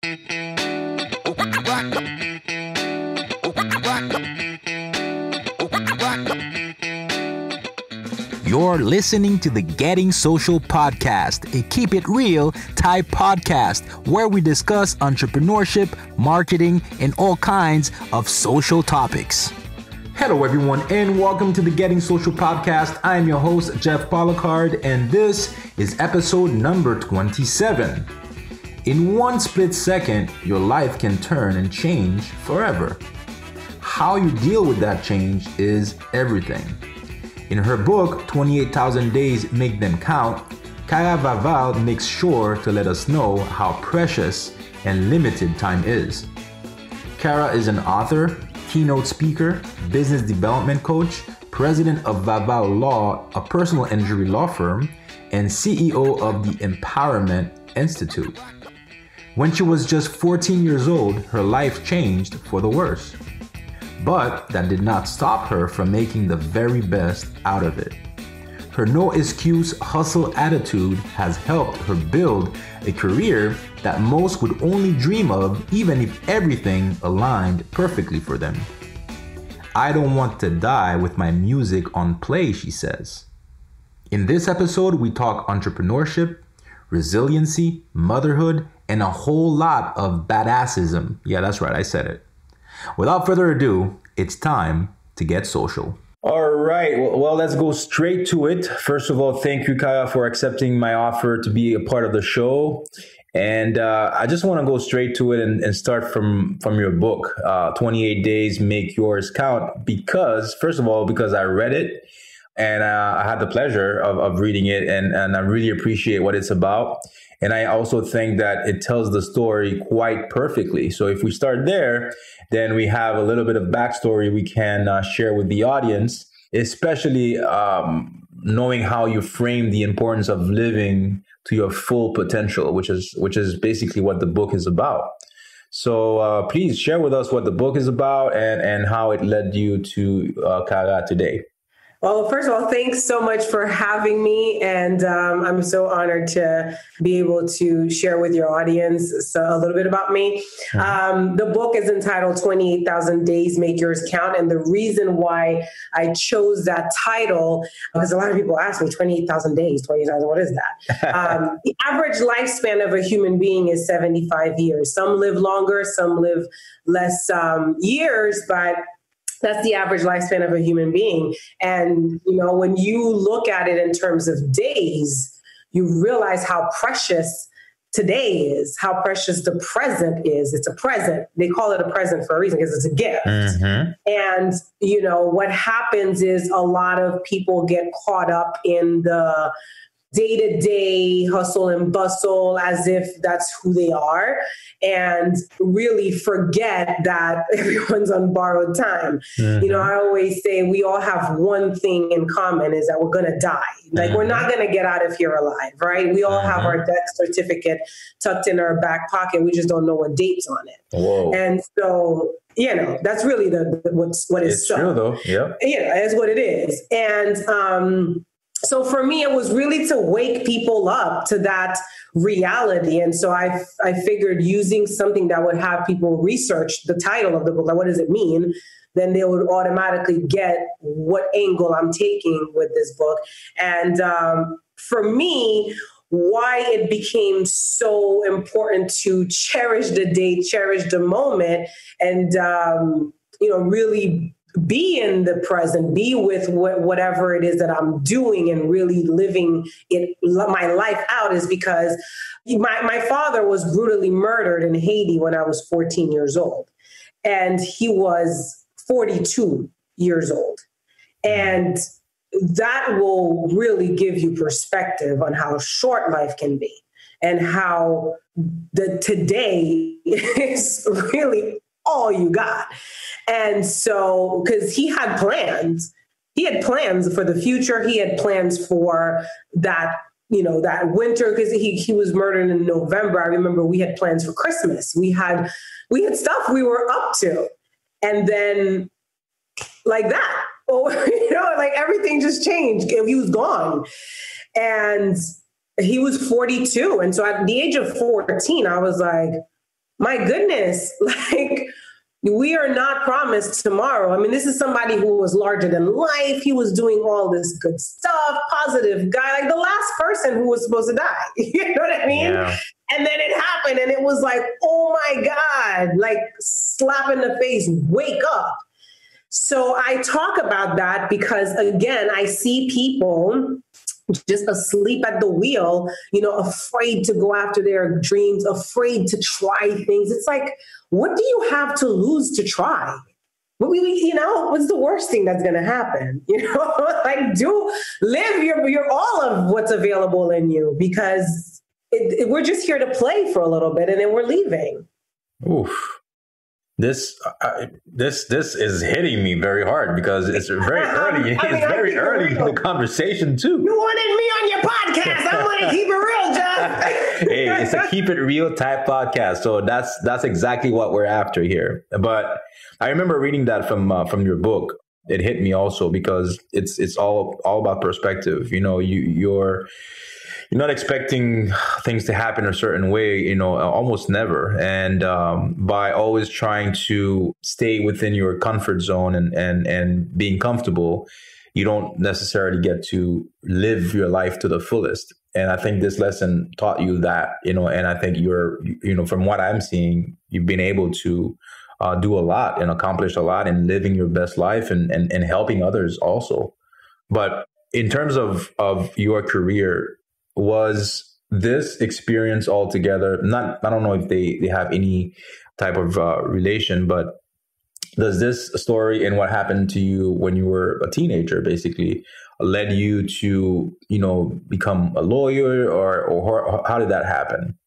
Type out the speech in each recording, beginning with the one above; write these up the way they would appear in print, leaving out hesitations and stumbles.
You're listening to the Getting Social podcast, a keep it real type podcast where we discuss entrepreneurship, marketing, and all kinds of social topics. Hello, everyone, and welcome to the Getting Social podcast. I am your host, Jeff Policard, and this is episode number 27. In one split second, your life can turn and change forever. How you deal with that change is everything. In her book, 28,000 Days Make Them Count, Kaya Vaval makes sure to let us know how precious and limited time is. Kara is an author, keynote speaker, business development coach, president of Vaval Law, a personal injury law firm, and CEO of the InPowerment Institute. When she was just 14 years old, her life changed for the worse. But that did not stop her from making the very best out of it. Her no-excuse hustle attitude has helped her build a career that most would only dream of, even if everything aligned perfectly for them. I don't want to die with my music on play, she says. In this episode, we talk entrepreneurship, resiliency, motherhood, and a whole lot of bad-assism. Yeah, that's right, I said it. Without further ado, it's time to get social. All right. Well, let's go straight to it. First of all, thank you, Kaya, for accepting my offer to be a part of the show. And I just want to go straight to it and start from your book, 28 Days Make Yours Count, because, first of all, because I read it and I had the pleasure of reading it, and I really appreciate what it's about. And I also think that it tells the story quite perfectly. So if we start there, then we have a little bit of backstory we can share with the audience, especially knowing how you frame the importance of living to your full potential, which is basically what the book is about. So please share with us what the book is about and how it led you to Kara today. Well, first of all, thanks so much for having me. And I'm so honored to be able to share with your audience a little bit about me. The book is entitled 28,000 Days Make Yours Count. And the reason why I chose that title, because a lot of people ask me, 28,000 days, 28,000, what is that? The average lifespan of a human being is 75 years. Some live longer, some live less years, but that's the average lifespan of a human being. And, you know, when you look at it in terms of days, you realize how precious today is, how precious the present is. It's a present. They call it a present for a reason, because it's a gift. Mm-hmm. And, you know, what happens is a lot of people get caught up in the day-to-day hustle and bustle as if that's who they are, and really forget that everyone's on borrowed time. Mm-hmm. You know, I always say we all have one thing in common, is that we're going to die. Like, mm-hmm. We're not going to get out of here alive, right? We all mm-hmm. have our death certificate tucked in our back pocket. We just don't know what date's on it. Whoa. And so, you know, that's really what is so. True, though. Yep. Yeah, that's what it is. And, so for me, it was really to wake people up to that reality. And so I figured using something that would have people research the title of the book, like what does it mean? Then they would automatically get what angle I'm taking with this book. And for me, why it became so important to cherish the day, cherish the moment, and, you know, really be in the present, be with whatever it is that I'm doing and really living my life out, is because my father was brutally murdered in Haiti when I was 14 years old. And he was 42 years old. And that will really give you perspective on how short life can be and how the today is really all you got. And so, because he had plans for the future. He had plans for that, you know, that winter, because he was murdered in November. I remember we had plans for Christmas. We had stuff we were up to. And then like that, you know, like everything just changed. He was gone. And he was 42. And so at the age of 14, I was like, my goodness, like, we are not promised tomorrow. I mean, this is somebody who was larger than life. He was doing all this good stuff, positive guy, like the last person who was supposed to die. You know what I mean? Yeah. And then it happened and it was like, oh my God, like slap in the face, wake up. So I talk about that because, again, I see people just asleep at the wheel, afraid to go after their dreams, afraid to try things. It's like, what do you have to lose to try? What's the worst thing that's going to happen? Like live your all of what's available in you, because we're just here to play for a little bit and then we're leaving. Oof. This is hitting me very hard because it's very early. It's very early in the conversation too. You wanted me on your podcast. I'm going to keep it real, John. Hey, it's a keep it real type podcast. So that's exactly what we're after here. But I remember reading that from your book. It hit me also because it's all about perspective. You're not expecting things to happen a certain way, almost never. And by always trying to stay within your comfort zone and being comfortable, you don't necessarily get to live your life to the fullest. And I think this lesson taught you that, and I think from what I'm seeing, you've been able to do a lot and accomplish a lot in living your best life and helping others also. But in terms of your career, was this experience altogether, I don't know if they have any type of relation, but does this story and what happened to you when you were a teenager basically led you to, become a lawyer or how did that happen?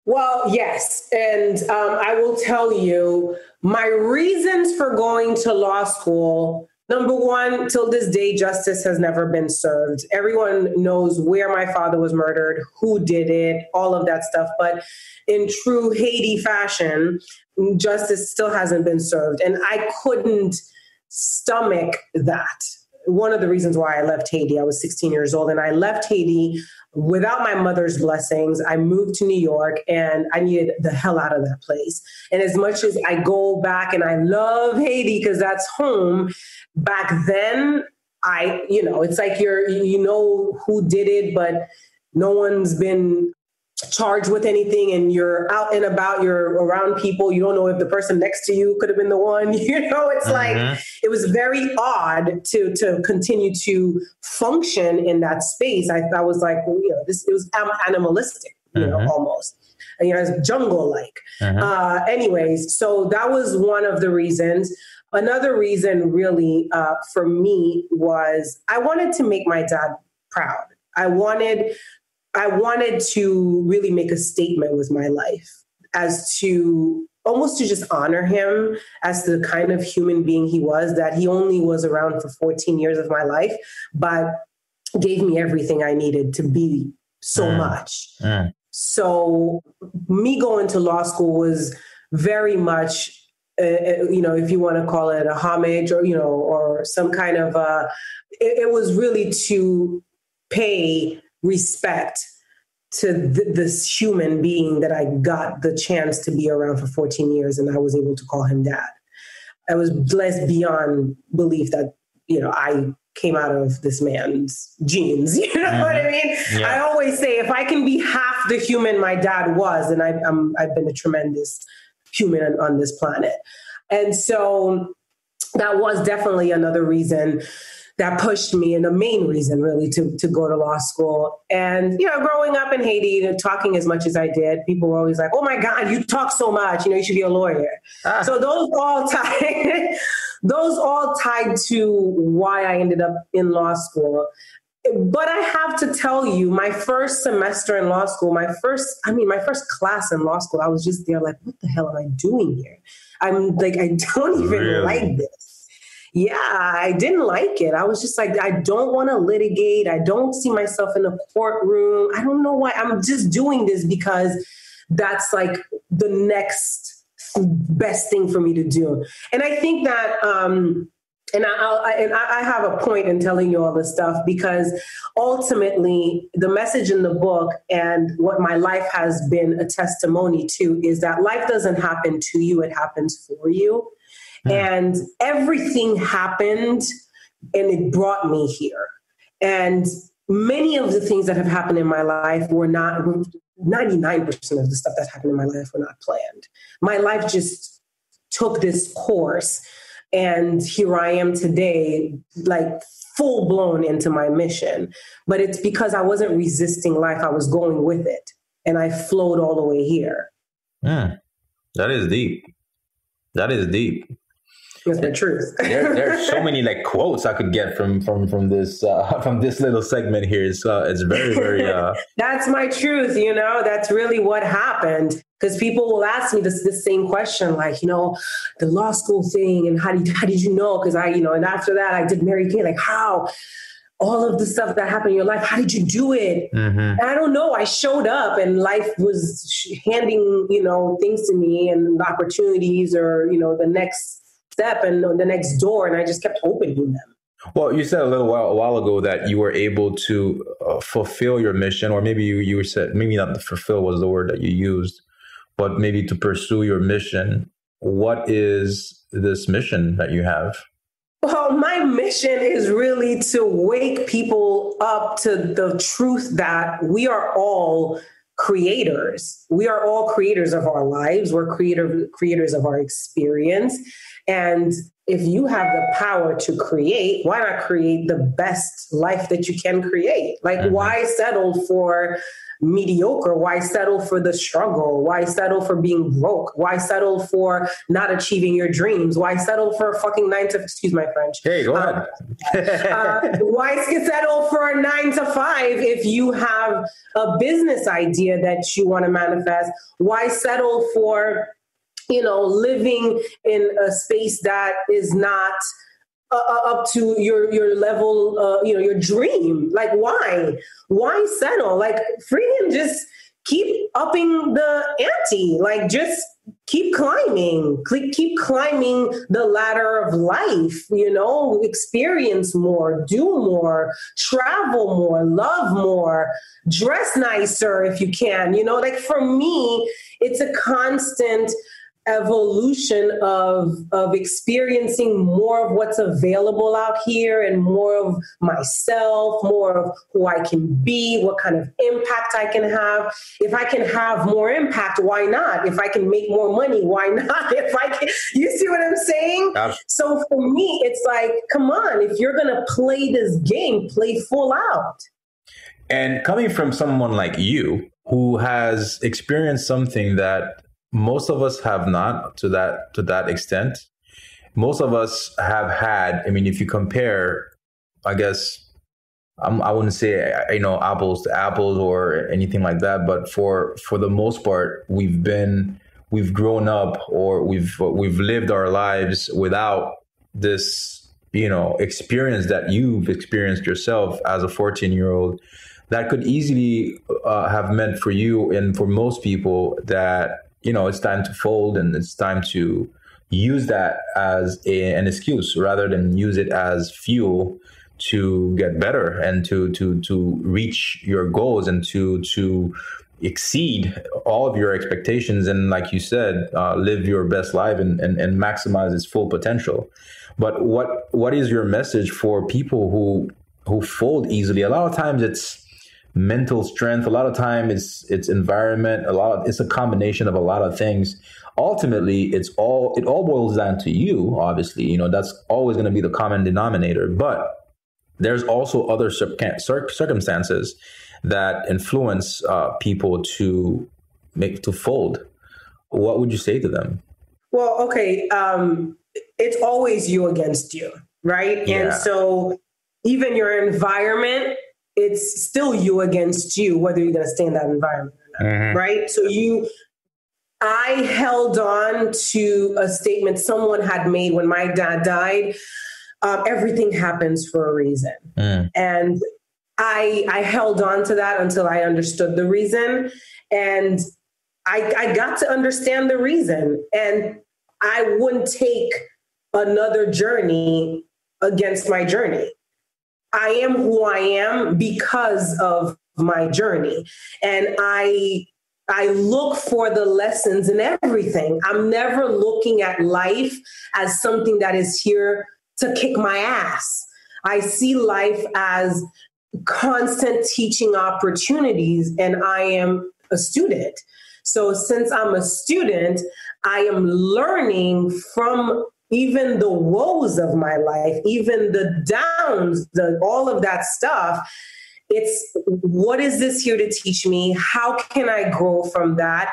Well, yes. And I will tell you my reasons for going to law school. Number one, till this day, justice has never been served. Everyone knows where my father was murdered, who did it, all of that stuff. But in true Haiti fashion, justice still hasn't been served. And I couldn't stomach that. One of the reasons why I left Haiti, I was 16 years old, and I left Haiti without my mother's blessings. I moved to New York and I needed the hell out of that place. And as much as I go back and I love Haiti because that's home, back then, it's like you know who did it, but no one's been charged with anything, and you're out and about, you're around people, you don't know if the person next to you could have been the one, it's like, it was very odd to continue to function in that space. I was like, it was animalistic, almost, it's jungle-like. Anyways, so that was one of the reasons. Another reason really for me was I wanted to make my dad proud. I wanted to really make a statement with my life as to almost to just honor him as the kind of human being he was, that he only was around for 14 years of my life, but gave me everything I needed to be so much. So me going to law school was very much, if you want to call it a homage or some kind of, it was really to pay respect to this human being that I got the chance to be around for 14 years, and I was able to call him dad. I was blessed beyond belief that, I came out of this man's genes. You know what I mean? Yeah. I always say, if I can be half the human my dad was, then I've been a tremendous human on this planet. And so that was definitely another reason that pushed me, and the main reason really to go to law school. And, growing up in Haiti, talking as much as I did, people were always like, oh my God, you talk so much, you should be a lawyer. So those all tied to why I ended up in law school. But I have to tell you, my first semester in law school, my first class in law school, I was just there like, what the hell am I doing here? I'm like, I don't even like this. Yeah, I didn't like it. I was just like, I don't want to litigate. I don't see myself in a courtroom. I don't know why. I'm just doing this because that's like the next best thing for me to do. And I think that And I have a point in telling you all this stuff, because ultimately the message in the book and what my life has been a testimony to is that life doesn't happen to you, it happens for you. And everything happened and it brought me here. And many of the things that have happened in my life were not, 99% of the stuff that happened in my life were not planned. My life just took this course. And here I am today, like full blown into my mission. But it's because I wasn't resisting life. I was going with it. And I flowed all the way here. That is deep. That is deep. That's the truth. There's so many like quotes I could get from this little segment here. It's very, very. That's my truth. You know, that's really what happened. Because people will ask me this same question, like, you know, the law school thing, and how did you know? Because and after that I did Mary Kay. Like, how? All of the stuff that happened in your life, how did you do it? And I don't know. I showed up and life was handing, things to me and opportunities, or, the next step and the next door. And I just kept opening them. Well, you said a while ago that you were able to fulfill your mission, or maybe you said, maybe not fulfill was the word that you used, but maybe to pursue your mission. What is this mission that you have? Well, my mission is really to wake people up to the truth that we are all creators. We are all creators of our lives. We're creators of our experience. And if you have the power to create, why not create the best life that you can create? Like, why settle for mediocre? Why settle for the struggle? Why settle for being broke? Why settle for not achieving your dreams? Why settle for a fucking excuse my French. Hey, go ahead. Why settle for a 9 to 5 if you have a business idea that you want to manifest? Why settle for, living in a space that is not up to your level, your dream? Like, why settle? Like, freaking just keep upping the ante. Like, just keep climbing the ladder of life, experience more, do more, travel more, love more, dress nicer if you can, like, for me, it's a constant evolution of experiencing more of what's available out here, and more of myself, more of who I can be, what kind of impact I can have. If I can have more impact, why not? If I can make more money, why not? You see what I'm saying? So for me, it's like, come on, if you're going to play this game, play full out. And coming from someone like you, who has experienced something that most of us have not to that extent. Most of us have had, if you compare, I guess, I wouldn't say, apples to apples or anything like that, but for the most part, we've grown up, or we've lived our lives without this, experience that you've experienced yourself as a 14-year-old. That could easily have meant for you and for most people that, it's time to fold, and it's time to use that as an excuse rather than use it as fuel to get better and to reach your goals and to exceed all of your expectations. And like you said, live your best life and maximize its full potential. But what is your message for people who fold easily? A lot of times it's mental strength. A lot of time it's environment. It's a combination of a lot of things. Ultimately, it all boils down to you. Obviously, that's always going to be the common denominator. But there's also other circumstances that influence people to fold. What would you say to them? Well, okay, it's always you against you, right? Yeah. And so even your environment, it's still you against you, whether you're going to stay in that environment or not, right? So I held on to a statement someone had made when my dad died. Everything happens for a reason. And I held on to that until I understood the reason. And I got to understand the reason. And I wouldn't take another journey against my journey. I am who I am because of my journey. And I look for the lessons in everything. I'm never looking at life as something that is here to kick my ass. I see life as constant teaching opportunities, and I am a student. So since I'm a student, I am learning from even the woes of my life, even the downs, all of that stuff. It's, what is this here to teach me? How can I grow from that?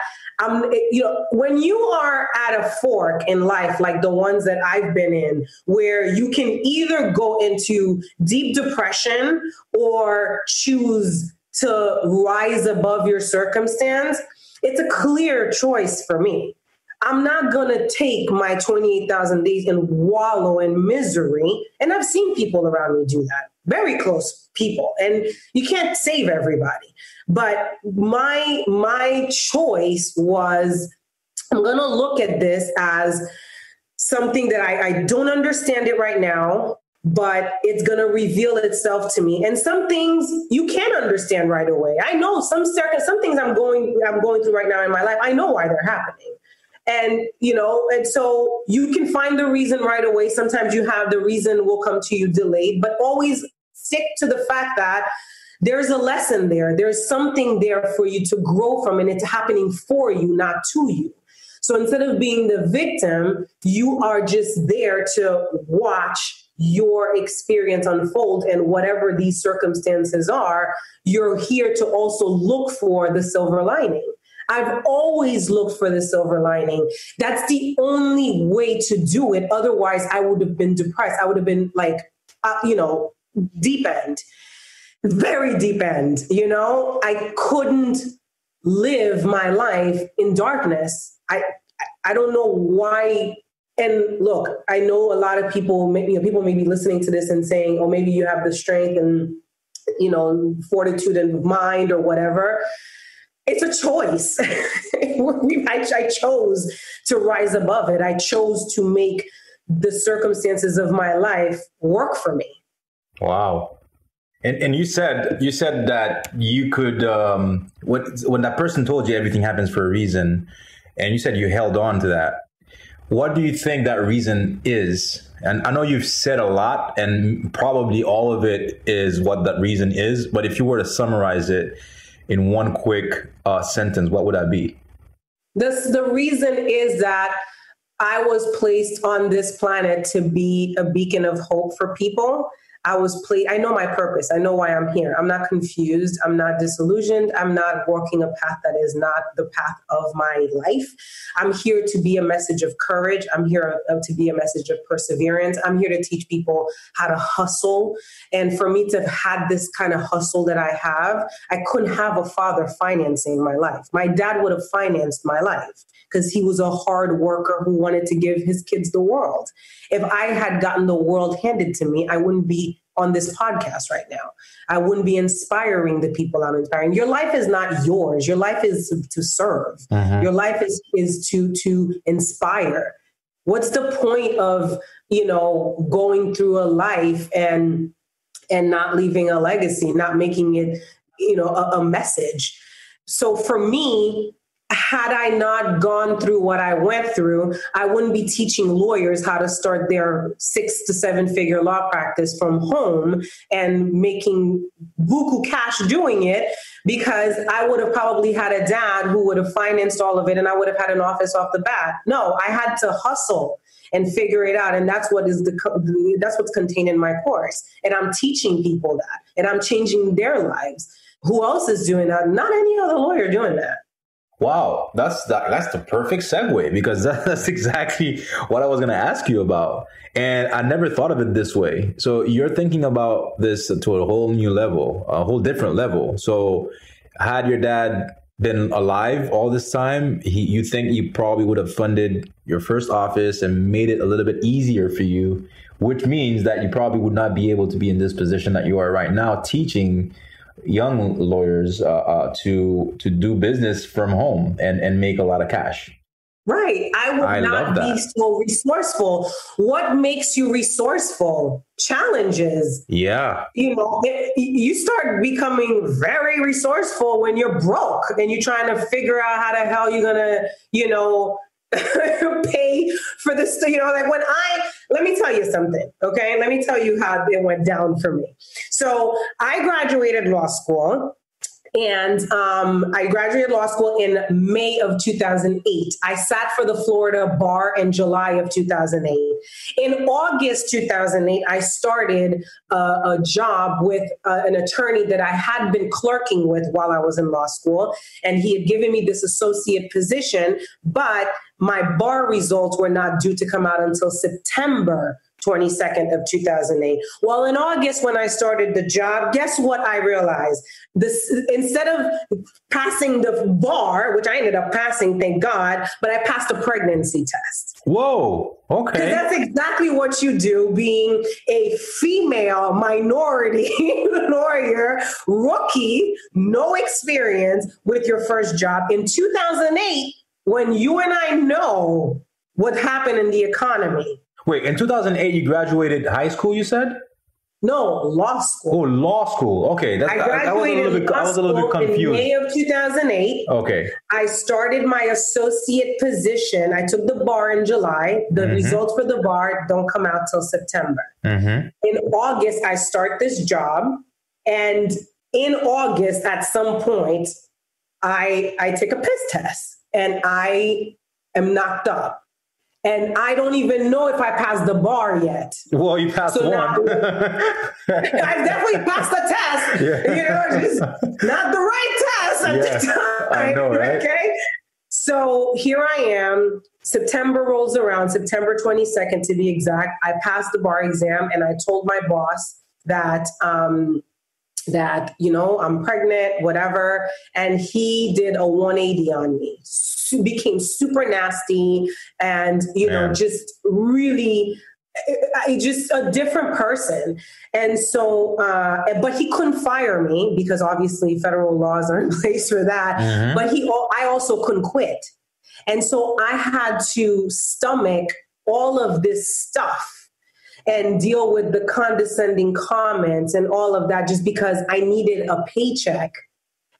When you are at a fork in life, like the ones that I've been in, where you can either go into deep depression or choose to rise above your circumstance, it's a clear choice for me. I'm not going to take my 28,000 days and wallow in misery. And I've seen people around me do that, very close people. And you can't save everybody. But my choice was, I'm going to look at this as something that I don't understand it right now, but it's going to reveal itself to me. And some things you can't understand right away. I know some things I'm going through right now in my life. I know why they're happening. And, and so you can find the reason right away. Sometimes you have the reason will come to you delayed, but always stick to the fact that there's a lesson there. There's something there for you to grow from, and it's happening for you, not to you. So instead of being the victim, you are just there to watch your experience unfold, and whatever these circumstances are, you're here to also look for the silver lining. I've always looked for the silver lining. That's the only way to do it. Otherwise, I would have been depressed. I would have been like, deep end, very deep end. I couldn't live my life in darkness. I don't know why. And look, I know a lot of people, people may be listening to this and saying, oh, maybe you have the strength and, fortitude and mind or whatever. It's a choice. I chose to rise above it. I chose to make the circumstances of my life work for me. Wow. And you said that you could, when that person told you everything happens for a reason, and you said you held on to that, what do you think that reason is? And I know you've said a lot, and probably all of it is what that reason is, but if you were to summarize it in one quick sentence, what would that be? The reason is that I was placed on this planet to be a beacon of hope for people. I know my purpose. I know why I'm here. I'm not confused. I'm not disillusioned. I'm not walking a path that is not the path of my life. I'm here to be a message of courage. I'm here to be a message of perseverance. I'm here to teach people how to hustle. And for me to have had this kind of hustle that I have, I couldn't have a father financing my life. My dad would have financed my life because he was a hard worker who wanted to give his kids the world. If I had gotten the world handed to me, I wouldn't be on this podcast right now. I wouldn't be inspiring the people I'm inspiring. Your life is not yours. Your life is to serve. Uh-huh. Your life is to inspire. What's the point of, going through a life and not leaving a legacy, not making it, a message? So for me, had I not gone through what I went through, I wouldn't be teaching lawyers how to start their 6 to 7 figure law practice from home and making buku cash doing it, because I would have probably had a dad who would have financed all of it and I would have had an office off the bat. No, I had to hustle and figure it out. And that's that's what's contained in my course. And I'm teaching people that, and I'm changing their lives. Who else is doing that? Not any other lawyer doing that. Wow, that's the perfect segue, because that's exactly what I was going to ask you about. And I never thought of it this way. So you're thinking about this to a whole new level, a whole different level. So had your dad been alive all this time, you think he probably would have funded your first office and made it a little bit easier for you, which means that you probably would not be able to be in this position that you are right now, teaching young lawyers to do business from home and make a lot of cash. Right. I would not be so resourceful. What makes you resourceful? Challenges. Yeah. You start becoming very resourceful when you're broke and you're trying to figure out how the hell you're going to, pay for this. Like let me tell you something. Okay. Let me tell you how it went down for me. So I graduated law school. And I graduated law school in May of 2008. I sat for the Florida bar in July of 2008. In August 2008, I started a job with an attorney that I had been clerking with while I was in law school. And he had given me this associate position, but my bar results were not due to come out until September 22nd of 2008. Well, in August, when I started the job, guess what I realized? Instead of passing the bar, which I ended up passing, thank God, but I passed a pregnancy test. Whoa, okay. Because that's exactly what you do, being a female minority lawyer, rookie, no experience with your first job. In 2008, when you and I know what happened in the economy. Wait, in 2008, you graduated high school, you said? No, law school. Oh, law school. Okay. I was a little bit confused. In May of 2008. Okay. I started my associate position. I took the bar in July. The results for the bar don't come out till September. In August, I start this job. And in August, at some point, I take a piss test and I am knocked up. And I don't even know if I passed the bar yet. Well, you passed one. I definitely passed the test. Yeah. Just not the right test at the time. I know, right? Okay. So here I am. September rolls around, September 22nd to be exact. I passed the bar exam and I told my boss that I'm pregnant, whatever. And he did a 180 on me, became super nasty and, just really, just a different person. And so, but he couldn't fire me because obviously federal laws are in place for that. But I also couldn't quit. And so I had to stomach all of this stuff and deal with the condescending comments and all of that just because I needed a paycheck.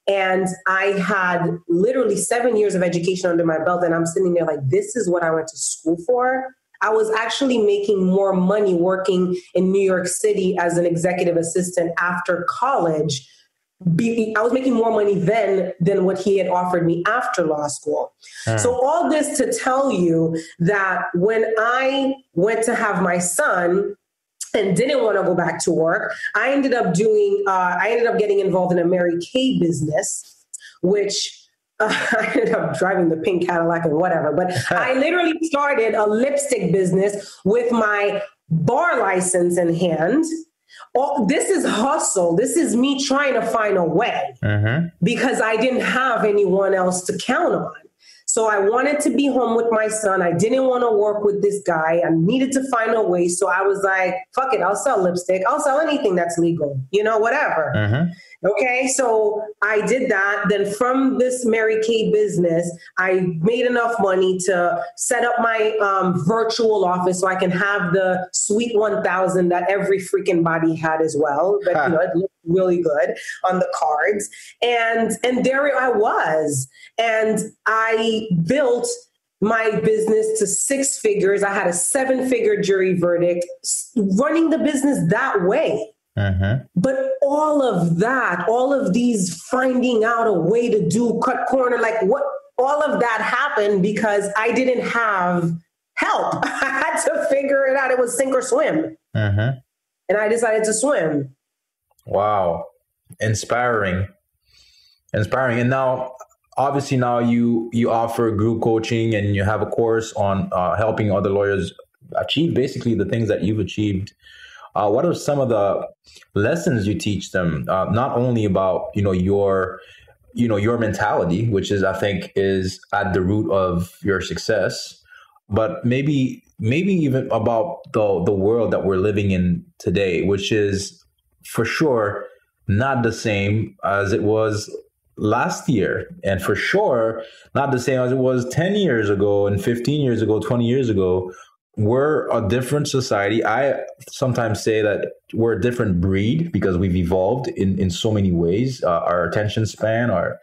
And I had literally 7 years of education under my belt. And I'm sitting there like, this is what I went to school for. I was actually making more money working in New York City as an executive assistant after college. I was making more money then than what he had offered me after law school. So all this to tell you that when I went to have my son and didn't want to go back to work, I ended up getting involved in a Mary Kay business, which I ended up driving the pink Cadillac and whatever. But I literally started a lipstick business with my bar license in hand. This is hustle. This is me trying to find a way because I didn't have anyone else to count on. So I wanted to be home with my son. I didn't want to work with this guy. I needed to find a way. So I was like, fuck it. I'll sell lipstick. I'll sell anything that's legal, whatever. Okay. So I did that. Then from this Mary Kay business, I made enough money to set up my virtual office so I can have the Suite 1000 that every freaking body had as well. But it looked really good on the cards. And there I was. And I built my business to 6 figures. I had a 7-figure jury verdict running the business that way. But all of that, all of these finding out a way to do cut corner, all of that happened because I didn't have help. I had to figure it out. It was sink or swim. And I decided to swim. Wow. Inspiring. And now, obviously now you offer group coaching and you have a course on helping other lawyers achieve basically the things that you've achieved. What are some of the lessons you teach them? Not only about, your mentality, which is, I think, is at the root of your success, but maybe even about the world that we're living in today, which is for sure not the same as it was last year, and for sure not the same as it was 10 years ago and 15 years ago, 20 years ago. We're a different society. I sometimes say that we're a different breed because we've evolved in so many ways. Our attention span, our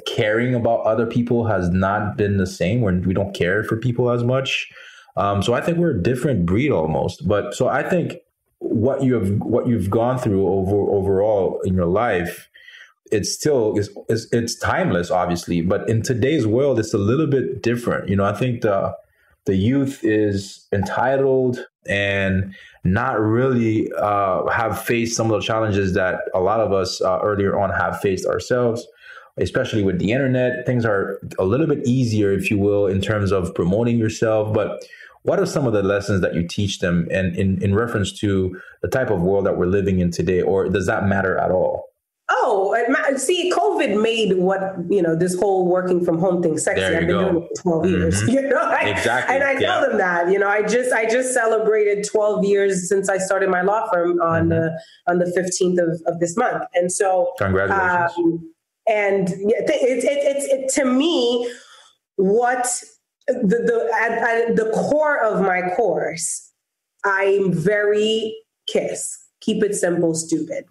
caring about other people has not been the same. We don't care for people as much. So I think we're a different breed almost. But so I think what you've gone through overall in your life, it's timeless, obviously. But in today's world, it's a little bit different. I think the youth is entitled and not really have faced some of the challenges that a lot of us earlier on have faced ourselves, especially with the internet. Things are a little bit easier, if you will, in terms of promoting yourself. But what are some of the lessons that you teach them and in reference to the type of world that we're living in today, or does that matter at all? Oh, see, COVID made this whole working from home thing sexy. I've been doing it for 12 years, Exactly. And I tell them that, I just celebrated 12 years since I started my law firm on the 15th of this month. And so, congratulations. It's to me, what at the core of my course, I'm very KISS. Keep it simple, stupid,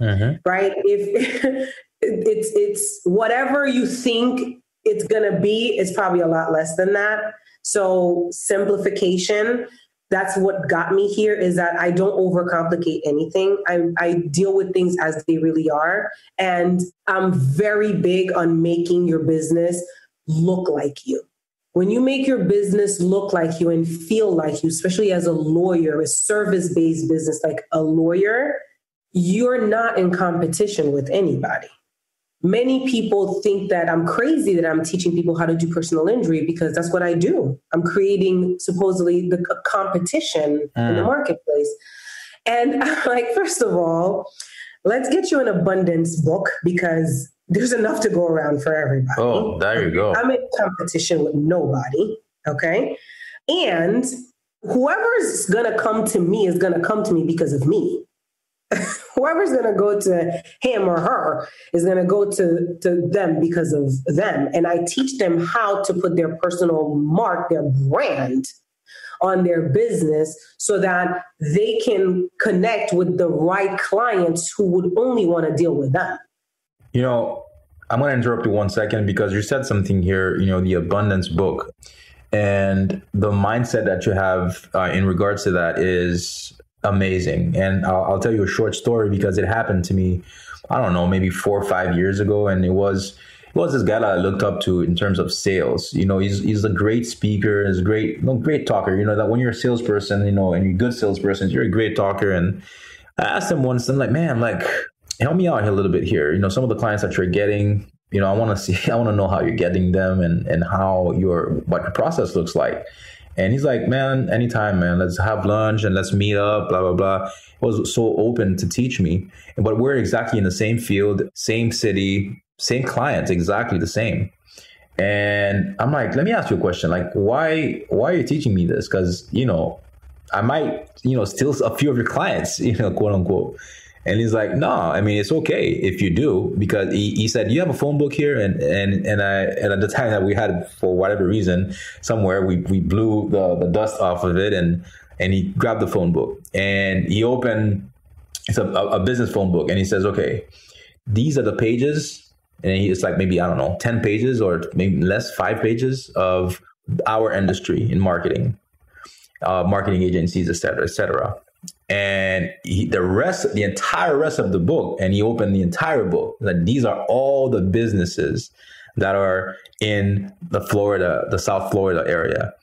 right? If it's whatever you think it's going to be, it's probably a lot less than that. So simplification, that's what got me here, is that I don't overcomplicate anything. I deal with things as they really are. And I'm very big on making your business look like you. When you make your business look like you and feel like you, especially as a lawyer, a service-based business like a lawyer, you're not in competition with anybody. Many people think that I'm crazy that I'm teaching people how to do personal injury, because that's what I do. I'm creating supposedly the competition in the marketplace. And I'm like, first of all, let's get you an abundance book, because there's enough to go around for everybody. Oh, there you go. I'm in competition with nobody. Okay. And whoever's going to come to me is going to come to me because of me. Whoever's going to go to him or her is going to go to them because of them. And I teach them how to put their personal mark, their brand on their business so that they can connect with the right clients who would only want to deal with them. I'm going to interrupt you 1 second, because you said something here, the abundance book, and the mindset that you have in regards to that is amazing. And I'll tell you a short story, because it happened to me, I don't know, maybe 4 or 5 years ago. And it was this guy that I looked up to in terms of sales. He's a great speaker, he's a great talker. That when you're a salesperson, and you're a good salesperson, you're a great talker. And I asked him once, I'm like, man, help me out a little bit here. Some of the clients that you're getting, I want to know how you're getting them and how what your process looks like. And he's like, man, anytime, man, let's have lunch and let's meet up, blah, blah, blah. He was so open to teach me. But we're exactly in the same field, same city, same clients, exactly the same. And I'm like, let me ask you a question. Why are you teaching me this? Because, I might, steal a few of your clients, quote unquote. And he's like, no, it's okay if you do, because he said, you have a phone book here. And at the time that we had, for whatever reason, somewhere we blew the dust off of it, and he grabbed the phone book and he opened, it's a business phone book. And he says, okay, these are the pages. And it's like, maybe, I don't know, 10 pages or maybe less, 5 pages of our industry in marketing, marketing agencies, et cetera, et cetera. And the entire rest of the book, and he opened the entire book, that these are all the businesses that are in the South Florida area.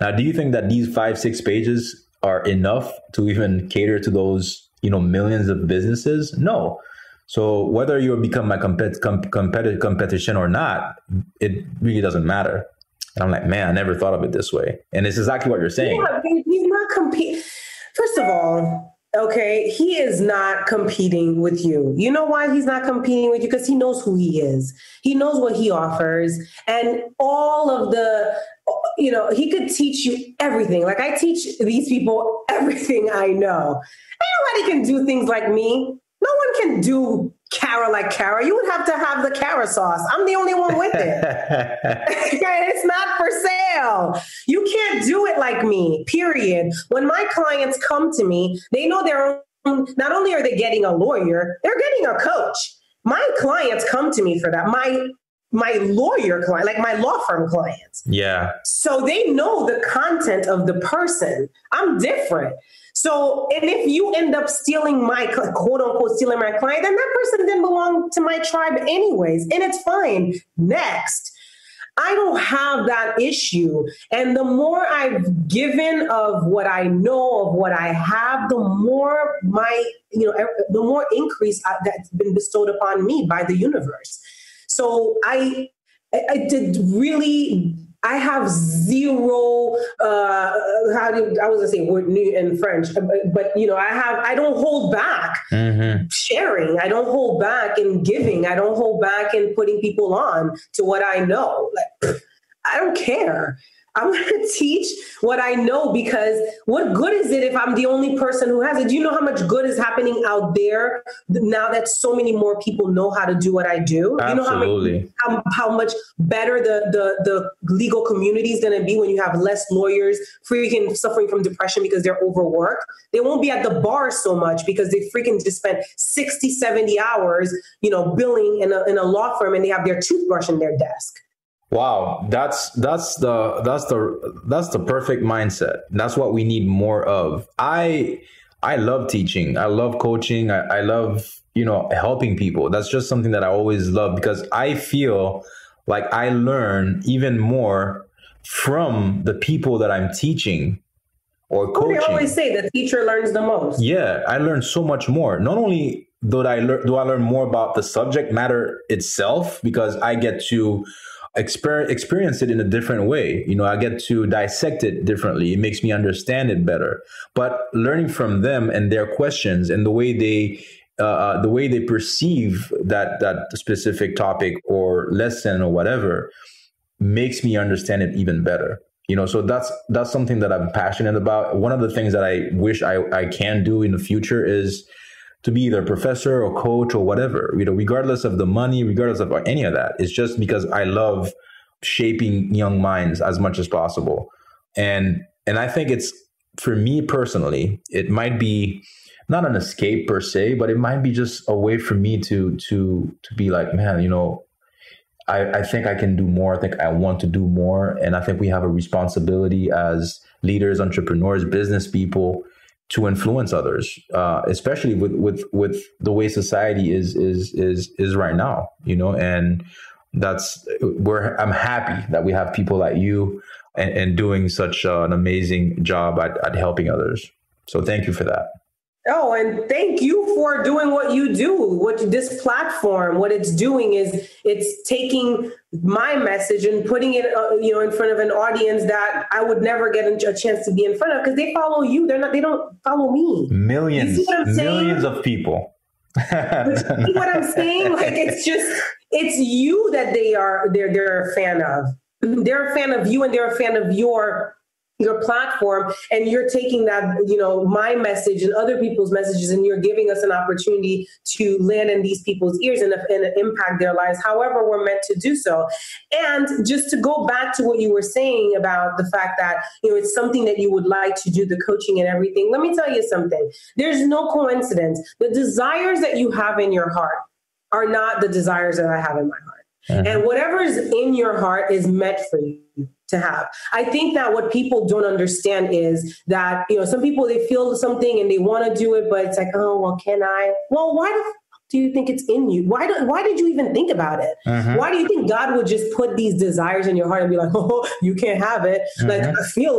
Now, do you think that these 5-6 pages are enough to even cater to those, millions of businesses? No. So whether you become my competition or not, it really doesn't matter. And I'm like, man, I never thought of it this way. And it's exactly what you're saying. Yeah, he's not competing. First of all, okay, he is not competing with you. You know why he's not competing with you? Because he knows who he is. He knows what he offers. And all of he could teach you everything. Like, I teach these people everything I know. Ain't nobody can do things like me. No one can do Cara like Cara. You would have to have the Cara sauce. I'm the only one with it. It's not for sale. You can't do it like me, period. When my clients come to me, they know their own, not only are they getting a lawyer, they're getting a coach. My clients come to me for that. My lawyer client, like my law firm clients. Yeah. So they know the content of the person. I'm different. So, and if you end up stealing my, quote unquote, stealing my client, then that person didn't belong to my tribe anyways. And it's fine. Next. I don't have that issue. And the more I've given of what I know, of what I have, the more the more increase that's been bestowed upon me by the universe. So I have zero, I was gonna say word new in French, but I don't hold back sharing. I don't hold back in giving. I don't hold back in putting people on to what I know. Like, I don't care. I'm going to teach what I know, because what good is it if I'm the only person who has it? Do you know how much good is happening out there now that so many more people know how to do what I do? Absolutely. You know how much better the legal community is going to be when you have less lawyers freaking suffering from depression because they're overworked. They won't be at the bar so much because they freaking just spent 60, 70 hours, billing in a law firm, and they have their toothbrush in their desk. Wow, that's the perfect mindset. That's what we need more of. I love teaching. I love coaching. I love, helping people. That's just something that I always love, because I feel like I learn even more from the people that I'm teaching or coaching. They always say the teacher learns the most. Yeah, I learn so much more. Not only do I learn more about the subject matter itself, because I get to experience it in a different way. I get to dissect it differently. It makes me understand it better. But learning from them and their questions and the way they perceive that specific topic or lesson or whatever makes me understand it even better. So that's something that I'm passionate about. One of the things that I wish I can do in the future is to be either a professor or coach or whatever, regardless of the money, regardless of any of that. It's just because I love shaping young minds as much as possible. And I think it's, for me personally, it might be not an escape per se, but it might be just a way for me to be like, man, I think I can do more. I think I want to do more. And I think we have a responsibility as leaders, entrepreneurs, business people, to influence others, especially with the way society is right now, and I'm happy that we have people like you and doing such an amazing job at helping others. So thank you for that. Oh, and thank you for doing what you do. This platform, what it's doing is it's taking my message and putting it, in front of an audience that I would never get a chance to be in front of, because they follow you. They don't follow me. Millions of people. See what I'm saying? Like, it's you that they're a fan of. They're a fan of you, and they're a fan of your platform, and you're taking that, my message and other people's messages, and you're giving us an opportunity to land in these people's ears and impact their lives however we're meant to do so. And just to go back to what you were saying about the fact that, it's something that you would like to do, the coaching and everything. Let me tell you something. There's no coincidence. The desires that you have in your heart are not the desires that I have in my heart. Mm-hmm. And whatever is in your heart is meant for you to have. I think that what people don't understand is that, some people, they feel something and they want to do it, but it's like, oh, well, can I? Well, why the do you think it's in you? Why did you even think about it? Mm-hmm. Why do you think God would just put these desires in your heart and be like, oh, you can't have it? Mm-hmm. Like, feel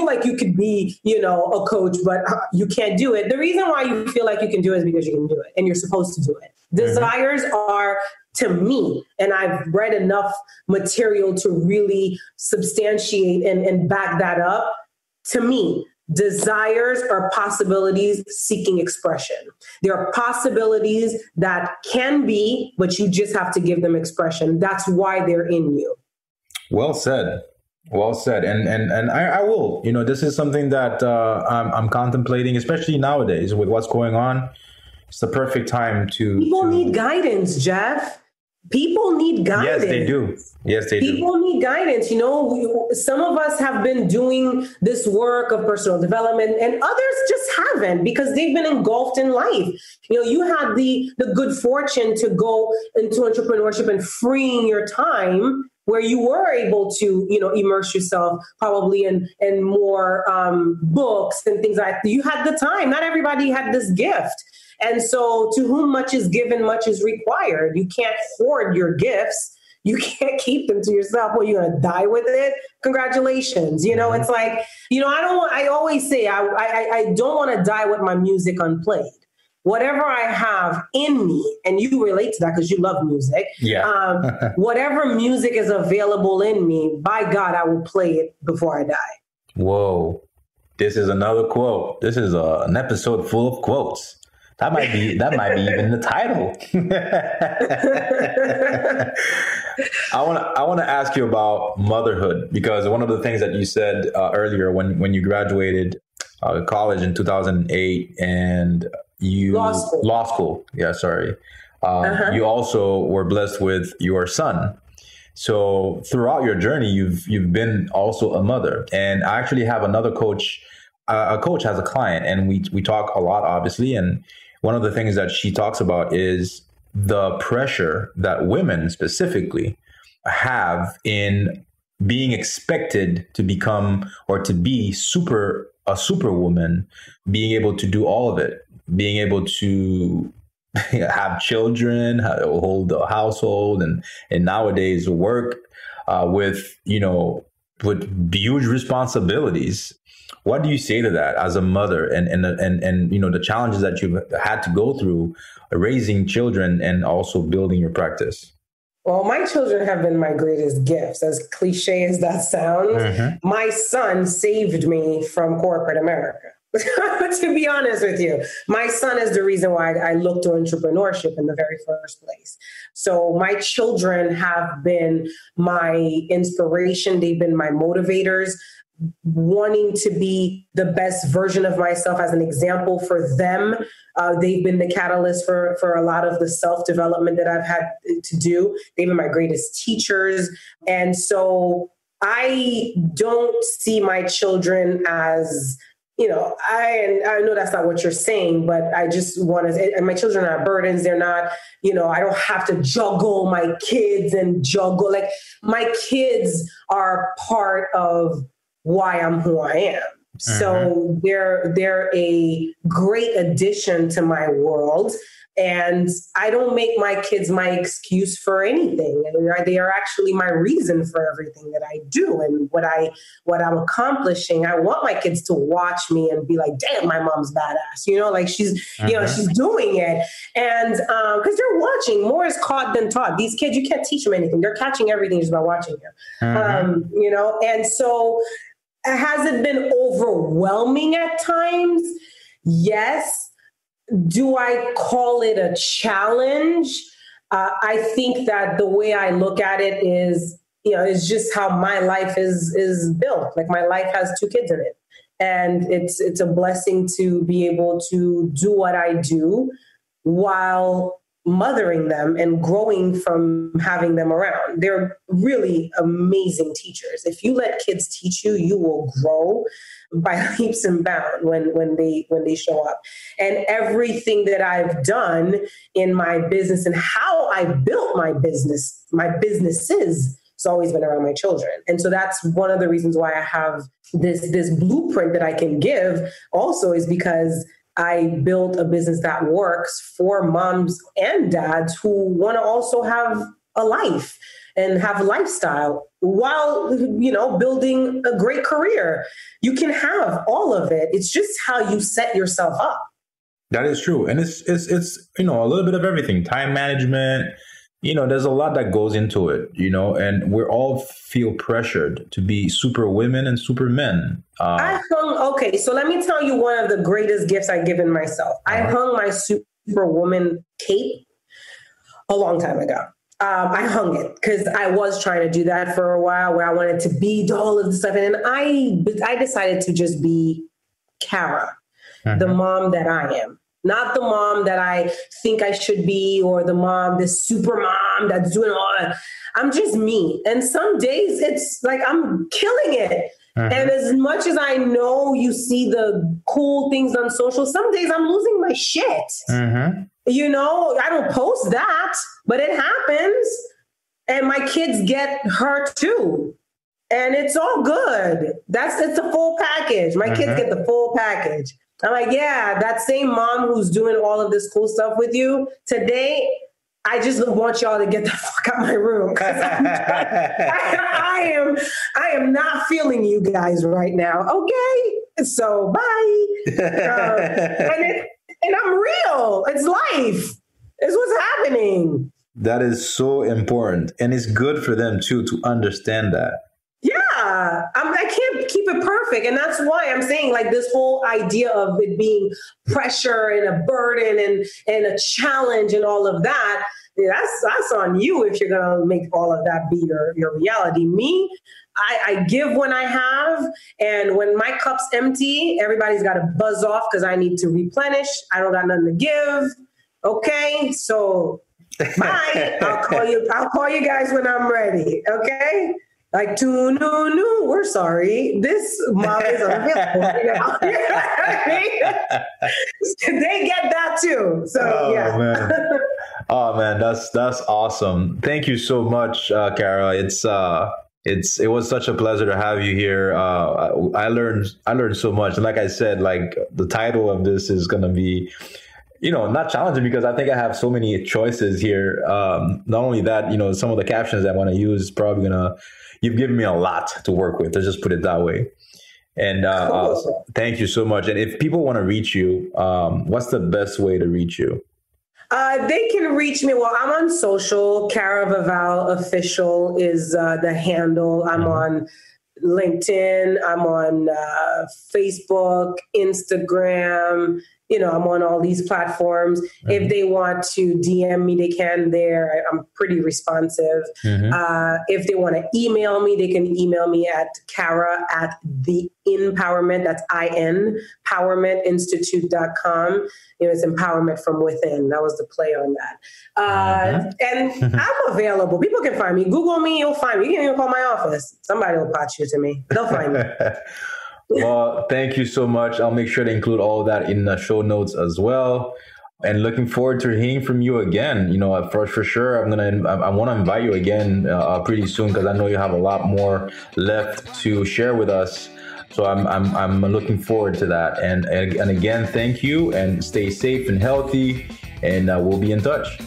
like you could be, a coach, but you can't do it. The reason why you feel like you can do it is because you can do it and you're supposed to do it. Desires are, to me, and I've read enough material to really substantiate and back that up, to me, desires are possibilities seeking expression. There are possibilities that can be, but you just have to give them expression. That's why they're in you. Well said. Well said. And I will, this is something that I'm contemplating, especially nowadays with what's going on. it's the perfect time to... People need guidance, Jeff. People need guidance. Yes, they do. Yes, they People need guidance. You know, some of us have been doing this work of personal development and others just haven't because they've been engulfed in life. You know, you had the good fortune to go into entrepreneurship and freeing your time where you were able to, you know, immerse yourself probably in more books and things like that. You had the time. Not everybody had this gift. And so to whom much is given, much is required. You can't hoard your gifts. You can't keep them to yourself. Well, you're going to die with it. Congratulations. You know, it's like, you know, I always say, I don't want to die with my music unplayed. Whatever I have in me, and you relate to that because you love music. Yeah. Whatever music is available in me, by God, I will play it before I die. Whoa. This is another quote. This is an episode full of quotes. That might be even the title. I want to ask you about motherhood, because one of the things that you said earlier when you graduated college in 2008 and you law school. Yeah, sorry. You also were blessed with your son. So throughout your journey, you've been also a mother. And I actually have another coach. A coach has a client, and we talk a lot, obviously. And one of the things that she talks about is the pressure that women specifically have in being expected to become or to be a superwoman, being able to do all of it, being able to have children, hold the household, and nowadays work with huge responsibilities. What do you say to that as a mother and you know, the challenges that you've had to go through raising children and also building your practice? Well, my children have been my greatest gifts, as cliche as that sounds. My son saved me from corporate America. To be honest with you, my son is the reason why I looked to entrepreneurship in the very first place. So my children have been my inspiration. They've been my motivators, wanting to be the best version of myself as an example for them. They've been the catalyst for a lot of the self-development that I've had to do. They've been my greatest teachers. And so I don't see my children as, you know, I know that's not what you're saying, but I just want to, and my children are burdens. They're not, you know, I don't have to juggle my kids and juggle. Like, my kids are part of why I'm who I am. So they're a great addition to my world. And I don't make my kids my excuse for anything. And they are actually my reason for everything that I do and what I'm accomplishing. I want my kids to watch me and be like, damn, my mom's badass. You know, like she's, you know, she's doing it. And because they're watching, more is caught than taught. These kids, you can't teach them anything. They're catching everything just by watching you. You know, and so has it been overwhelming at times? Yes. Do I call it a challenge? I think that the way I look at it is, you know, it's just how my life is built. Like, my life has 2 kids in it. And it's a blessing to be able to do what I do while mothering them and growing from having them around. They're really amazing teachers. If you let kids teach you, you will grow by leaps and bounds when they show up. And everything that I've done in my business and how I built my businesses, it's always been around my children. And so that's one of the reasons why I have this blueprint that I can give also, is because I built a business that works for moms and dads who want to also have a life and have a lifestyle while, you know, building a great career. You can have all of it. It's just how you set yourself up. That is true. And it's you know, a little bit of everything. Time management, you know, there's a lot that goes into it, you know, and we all feel pressured to be super women and super men. Okay, so let me tell you one of the greatest gifts I've given myself. I hung my superwoman cape a long time ago. I hung it because I was trying to do that for a while, where I wanted to be all of the stuff. And I decided to just be Kara, the mom that I am. Not the mom that I think I should be, or the mom, this super mom that's doing all that. I'm just me. And some days it's like I'm killing it. And as much as I know you see the cool things on social, some days I'm losing my shit. You know, I don't post that, but it happens. And my kids get hurt too. And it's all good. It's a full package. My kids get the full package. I'm like, yeah, that same mom who's doing all of this cool stuff with you today, I just want y'all to get the fuck out of my room. I am not feeling you guys right now. Okay, so bye. And I'm real. It's life. It's what's happening. That is so important. And it's good for them too to understand that. Yeah, I can't keep it perfect. And that's why I'm saying like this whole idea of it being pressure and a burden and a challenge and all of that, that's on you if you're going to make all of that be your reality. Me, I give when I have, and when my cup's empty, everybody's got to buzz off because I need to replenish. I don't got nothing to give. Okay, so bye. I'll call you guys when I'm ready. Okay. Like, no, we're sorry. This mom is unavailable. They get that too. So, yeah. Man. Oh, man, that's awesome. Thank you so much, Kara. It was such a pleasure to have you here. I learned so much. And like I said, like the title of this is going to be, not challenging because I think I have so many choices here. Not only that, some of the captions I want to use is probably you've given me a lot to work with. Let's just put it that way. And cool. Thank you so much. And if people want to reach you, what's the best way to reach you? They can reach me. Well, I'm on social. Kara Vaval Official is the handle. I'm on LinkedIn. I'm on Facebook, Instagram. I'm on all these platforms. If they want to DM me, they can there. I'm pretty responsive. If they want to email me, they can email me at Kara at the InPowerment, that's InPowermentInstitute.com. It's empowerment from within. That was the play on that. And I'm available. People can find me. Google me, you'll find me. You can even call my office. Somebody will patch you to me. They'll find me. Well, thank you so much. I'll make sure to include all of that in the show notes as well. And looking forward to hearing from you again. For sure, I want to invite you again pretty soon because I know you have a lot more left to share with us. So I'm looking forward to that. And again, thank you, and stay safe and healthy. And we'll be in touch.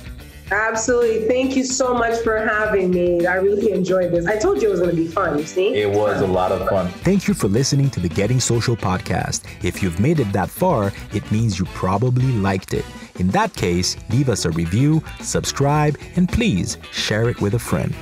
Absolutely. Thank you so much for having me. I really enjoyed this. I told you it was going to be fun, you see? It was a lot of fun. Thank you for listening to the Getting Social podcast. If you've made it that far, it means you probably liked it. In that case, leave us a review, subscribe, and please share it with a friend.